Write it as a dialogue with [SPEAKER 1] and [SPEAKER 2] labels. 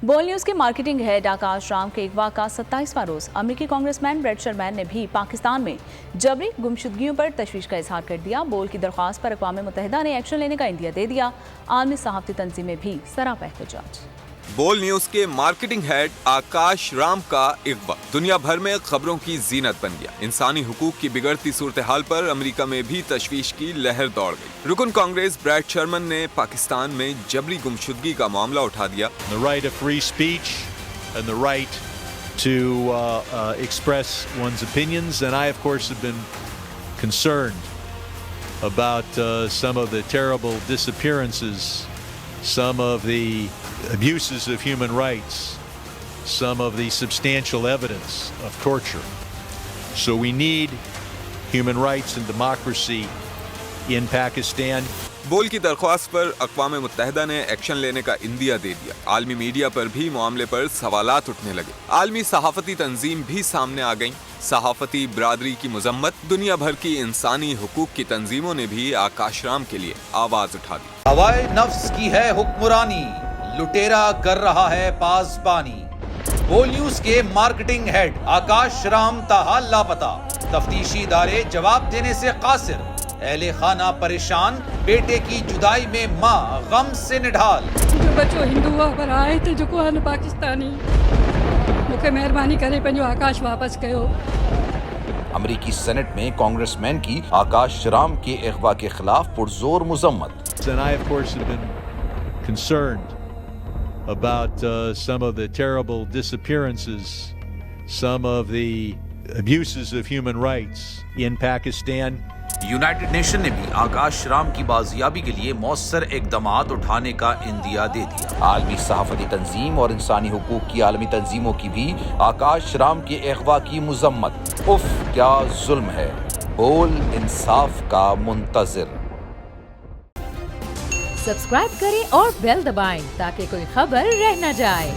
[SPEAKER 1] बोल न्यूज के marketing head आकाश राम के अगवा का 27वां रोज अमेरिकी कांग्रेसमैन ब्रैड शर्मैन ने भी पाकिस्तान में जबरी गुमशुदगियों पर तशवीश का इजहार कर दिया। बोल की दरख्वास्त पर अक़वाम मुत्तहिदा ने एक्शन लेने का इंदिया दे दिया। आलमी सहाफ़ती तंजीमें भी सरापा एहतजाज।
[SPEAKER 2] बोल न्यूज के मार्केटिंग हेड आकाश राम का अगवा दुनिया भर में खबरों की जीनत बन गया। इंसानी हुकूक की बिगड़ती सूरत हाल पर अमेरिका में भी तशवीश की लहर दौड़ गई। रुकन कांग्रेस ब्रैड शर्मन ने पाकिस्तान में जबरी गुमशुदगी का मामला उठा दिया।
[SPEAKER 3] The right of free speech and the right to express one's opinions, and I of course have been concerned about some of the terrible disappearances, some of the abuses of human rights, some of the substantial evidence of torture. So we need human rights and democracy in Pakistan.
[SPEAKER 2] बोल की दरख्वास्त पर अक़वाम मुत्तहिदा ने action लेने का India दे दिया। आलमी media पर भी मामले पर सवालात उठने लगे। आलमी सहाफ़ती तंजीम भी सामने आ गईं। सहाफ़ती बरादरी की मजम्मत, दुनिया भर की इंसानी हुकूक की तंजीमों ने भी आकाश राम के लिए आवाज उठा दी।
[SPEAKER 4] हवाए नफ्स की है हुक्मरानी, लुटेरा कर रहा है पासबानी। बोल न्यूज के मार्केटिंग हेड आकाश राम ताहा लापता, तफ्तीशी इदारे जवाब देने से कासिर। अहले खाना परेशान, बेटे की जुदाई में माँ गम से निढाल।
[SPEAKER 5] जो बच्चो हिंदू हुआ पर आए थे जो को पाकिस्तानी, मुझे मेहरबानी करे पंहिंजो आकाश वापस कयो।
[SPEAKER 4] अमेरिकी सेनेट में कांग्रेसमैन की आकाश राम के अगवा के खिलाफ पुरजोर मुजम्मत।
[SPEAKER 3] And I of course have been concerned about some of the terrible disappearances, some of the abuses of human rights in Pakistan.
[SPEAKER 4] United nation ने भी आकाश राम की बाजियाबी के लिए मौसर इकदामात उठाने का इंदिया दे दिया। आलमी सहाफती तंजीम और इंसानी हुकूक की आलमी तंजीमों की भी आकाश राम के अगवा की मुजम्मत। उफ क्या जुल्म है, बोल इंसाफ का मुंतजिर।
[SPEAKER 6] सब्सक्राइब करें और बेल दबाएं ताकि कोई खबर रह न जाए।